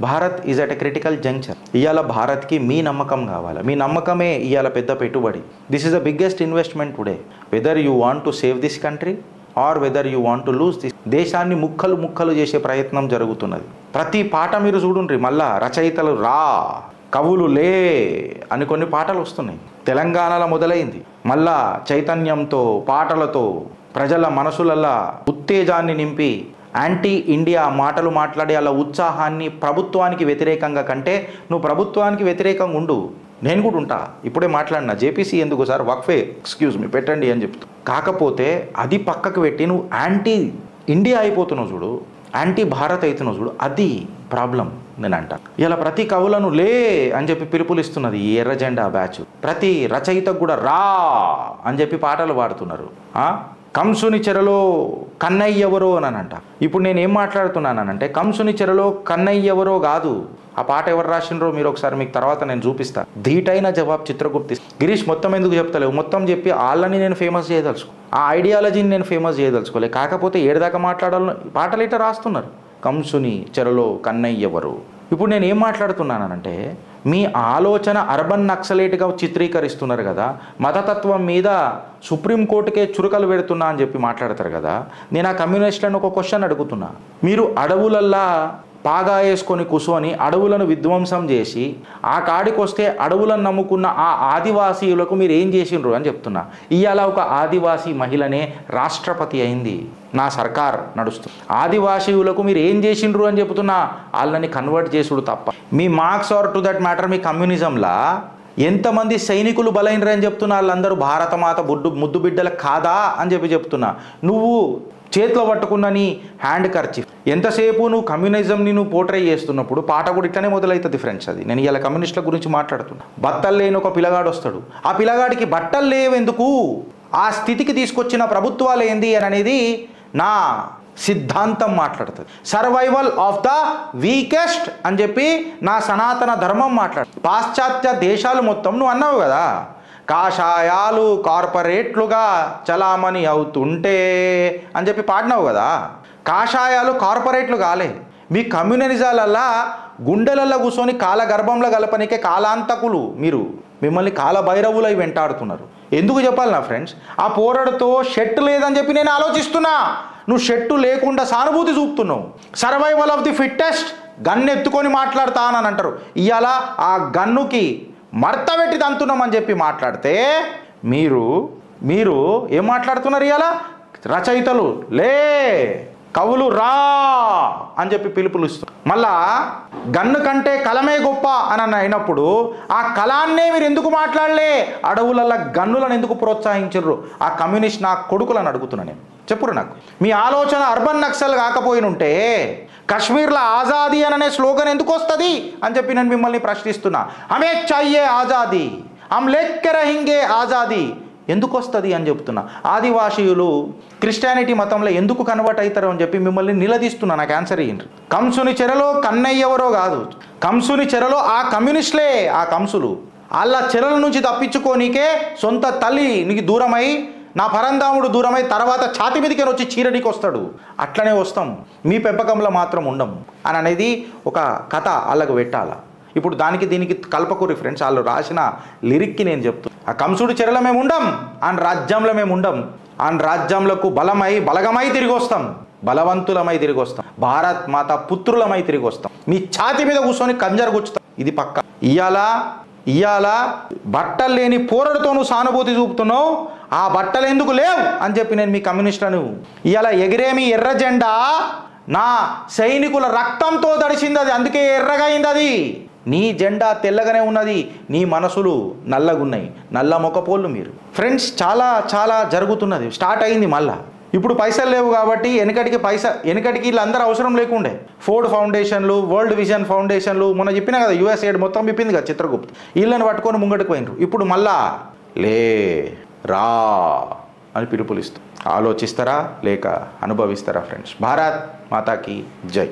Bharat is at a critical junction. ఇవాళ భారత్కి మీ నమ్మకం కావాలి. మీ నమ్మకమే ఇవాళ పెద్ద పెట్టుబడి. This is the biggest investment today. Whether you want to save this country or whether you want to lose this. దేశాన్ని ముక్కలు ముక్కలు చేసే ప్రయత్నం జరుగుతున్నది. ప్రతి పాట మీరు చూడుండ్రి, మళ్ళా రచయితలు రా, కవులు లే అని కొన్ని పాటలు వస్తున్నాయి. తెలంగాణలో మొదలైంది, మళ్ళా చైతన్యంతో పాటలతో ప్రజల మనసులల్లా ఉత్తేజాన్ని నింపి యాంటీ ఇండియా మాటలు మాట్లాడి అలా ఉత్సాహాన్ని ప్రభుత్వానికి వ్యతిరేకంగా కంటే నువ్వు ప్రభుత్వానికి వ్యతిరేకంగా ఉండు, నేను కూడా ఉంటా. ఇప్పుడే మాట్లాడినా జేపీసీ ఎందుకు సార్ వక్ఫే ఎక్స్క్యూజ్ మీ పెట్టండి అని చెప్తూ. కాకపోతే అది పక్కకు పెట్టి నువ్వు యాంటీ ఇండియా అయిపోతున్నావు చూడు, యాంటీ భారత్ అవుతున్నావు చూడు, అది ప్రాబ్లం నేను అంటా. ఇలా ప్రతి కవులను లే అని చెప్పి పిలుపులు ఇస్తున్నది ఈ ఎర్ర జెండా బ్యాచ్. ప్రతి రచయితకు కూడా రా అని చెప్పి పాటలు పాడుతున్నారు. కంసుని చెరలో కన్నయ్య ఎవరో అని అంట. ఇప్పుడు నేను ఏం మాట్లాడుతున్నానంటే కంసుని చెరలో కన్నయ్య ఎవరో కాదు. ఆ పాట ఎవరు రాసిండ్రో మీరు ఒకసారి మీకు తర్వాత నేను చూపిస్తాను. ధీటైన జవాబు చిత్రగుప్తి. గిరీష్ మొత్తం ఎందుకు చెప్తలేవు, మొత్తం చెప్పి వాళ్ళని నేను ఫేమస్ చేయదలుచుకో, ఆ ఐడియాలజీని నేను ఫేమస్ చేయదలుచుకోలే. కాకపోతే ఏడుదాకా మాట్లాడాలను పాటలు ఇట్లా రాస్తున్నారు. కంసుని చెరలో కన్నయ్య ఎవరు. ఇప్పుడు నేను ఏం మాట్లాడుతున్నానంటే మీ ఆలోచన అర్బన్ నక్సలైట్గా చిత్రీకరిస్తున్నారు కదా, మతతత్వం మీద సుప్రీంకోర్టుకే చురుకలు పెడుతున్నా అని చెప్పి మాట్లాడతారు కదా. నేను ఆ కమ్యూనిస్టులను ఒక క్వశ్చన్ అడుగుతున్నా. మీరు అడవులల్లా పాగా వేసుకొని కూర్చొని అడవులను విధ్వంసం చేసి ఆ కాడికి వస్తే అడవులను నమ్ముకున్న ఆ ఆదివాసీయులకు మీరు ఏం చేసిండ్రు అని చెప్తున్నా. ఇవాళ ఒక ఆదివాసీ మహిళనే రాష్ట్రపతి అయింది, నా సర్కార్ నడుస్తుంది. ఆదివాసీయులకు మీరు ఏం చేసిండ్రు అని చెప్తున్నా, వాళ్ళని కన్వర్ట్ చేసుడు తప్ప. మీ Marx or to that matter మీ కమ్యూనిజంలా ఎంతమంది సైనికులు బలైనరు అని చెప్తున్నా, వాళ్ళందరూ భారతమాత ముద్దు బిడ్డల కాదా అని చెప్పి చెప్తున్నా. నువ్వు చేతిలో పట్టుకున్న నీ హ్యాండ్ కర్చీఫ్ ఎంతసేపు నువ్వు కమ్యూనిజంని నువ్వు పోర్ట్రే చేస్తున్నప్పుడు పాట కూడా ఇట్లనే మొదలవుతుంది ఫ్రెండ్స్. అది నేను ఇలా కమ్యూనిస్టుల గురించి మాట్లాడుతున్నా. బట్టలు లేని ఒక పిల్లగాడు వస్తాడు, ఆ పిల్లగాడికి బట్టలు లేవెందుకు, ఆ స్థితికి తీసుకొచ్చిన ప్రభుత్వాలు ఏంది అని అనేది నా సిద్ధాంతం మాట్లాడుతుంది. సర్వైవల్ ఆఫ్ ద వీకెస్ట్ అని చెప్పి నా సనాతన ధర్మం మాట్లాడుతుంది. పాశ్చాత్య దేశాలు మొత్తం నువ్వు అన్నావు కదా, కాషాయాలు కార్పొరేట్లుగా చలామణి అవుతుంటే అని చెప్పి పాడినావు కదా. కాషాయాలు కార్పొరేట్లు కాలే, మీ కమ్యూనిజాలల్లా గుండెలల్లో కూర్చొని కాలగర్భంలో కలపనికే కాలాంతకులు మీరు, మిమ్మల్ని కాలభైరవులై వెంటాడుతున్నారు. ఎందుకు చెప్పాలి నా ఫ్రెండ్స్, ఆ పోరాడుతో షర్ట్ లేదని చెప్పి నేను ఆలోచిస్తున్నా, నువ్వు షర్టు లేకుండా సానుభూతి చూపుతున్నావు. Survival of the fittest gun ఎత్తుకొని మాట్లాడతానని అంటారు. ఇవాళ ఆ గన్నుకి మర్త పెట్టి తంతున్నామని చెప్పి మాట్లాడితే మీరు మీరు ఏం మాట్లాడుతున్నారు? ఇవాళ రచయితలు లే, కవులు రా అని చెప్పి పిలుపులు ఇస్తారు. మళ్ళా గన్ను కంటే కలమే గొప్ప అని అయినప్పుడు ఆ కలాన్నే మీరు ఎందుకు మాట్లాడలే? అడవులలో గన్నులను ఎందుకు ప్రోత్సహించరు? ఆ కమ్యూనిస్ట్ నా కొడుకులను అడుగుతున్నా నేను, చెప్పురు నాకు. మీ ఆలోచన అర్బన్ నక్సల్ కాకపోయినుంటే కశ్మీర్లో ఆజాదీ అనే స్లోగన్ ఎందుకు వస్తుంది అని చెప్పి నేను మిమ్మల్ని ప్రశ్నిస్తున్నా. హమే చాయ్యే ఆజాదీ, హమ్ లేకే రహింగే ఆజాదీ ఎందుకు వస్తుంది అని చెప్తున్నా. ఆదివాసీయులు క్రిస్టియానిటీ మతంలో ఎందుకు కన్వర్ట్ అవుతారు అని చెప్పి మిమ్మల్ని నిలదీస్తున్నా. నాకు ఆన్సర్ ఇయ్యండి. కంసుని చెరలో కన్నయ్య ఎవరో కాదు, కంసుని చెరలో ఆ కమ్యూనిస్టులే. ఆ కంసులు వాళ్ళ చెరల నుంచి తప్పించుకోనికే సొంత తల్లి నీకు దూరమై, నా పరంధాముడు దూరమై తర్వాత ఛాతి మీదకి వచ్చి చీరడికి వస్తాడు. అట్లనే వస్తాం, మీ పెంపకంలో మాత్రం ఉండం అని అనేది ఒక కథ వాళ్ళకు పెట్టాల. ఇప్పుడు దానికి దీనికి కల్పకూరి ఫ్రెండ్స్, వాళ్ళు రాసిన లిరిక్కి నేను చెప్తాను. ఆ కంసుడు చెరలో మేము ఉండం, ఆయన రాజ్యంలో మేము ఉండం. ఆయన రాజ్యంలకు బలమై బలగమై తిరిగి వస్తాం, బలవంతులమై తిరిగి వస్తాం, భారత్ మాత పుత్రులమై తిరిగి వస్తాం. మీ ఛాతి మీద కూర్చొని కంజర గుచ్చుతాం, ఇది పక్క. ఇవాళ బట్టలు లేని పోరడుతో నువ్వు సానుభూతి చూపుతున్నావు, ఆ బట్టలు ఎందుకు లేవు అని చెప్పి నేను మీ కమ్యూనిస్టులను. ఇవాళ ఎగిరేమి ఎర్ర జెండా నా సైనికుల రక్తంతో తడిసింది, అది అందుకే ఎర్రగా అయింది. అది నీ జెండా తెల్లగానే ఉన్నది, నీ మనసులు నల్లగున్నాయి, నల్ల మొకపోళ్ళు మీరు. ఫ్రెండ్స్ చాలా చాలా జరుగుతున్నది, స్టార్ట్ అయింది మళ్ళా. ఇప్పుడు పైసలు లేవు కాబట్టి వెనకటికి వీళ్ళందరూ అవసరం లేకుండే. ఫోర్డ్ ఫౌండేషన్లు, వరల్డ్ విజన్ ఫౌండేషన్లు, మొన్న చెప్పినా కదా యుఎస్ఏడ్ మొత్తం చెప్పింది కదా చిత్రగుప్త్, వీళ్ళని పట్టుకొని ముంగటికి పోయినరు. ఇప్పుడు మళ్ళా లే రా అని పిలుపులు ఇస్తూ ఆలోచిస్తారా లేక అనుభవిస్తారా ఫ్రెండ్స్? భారత్ మాతాకి జై.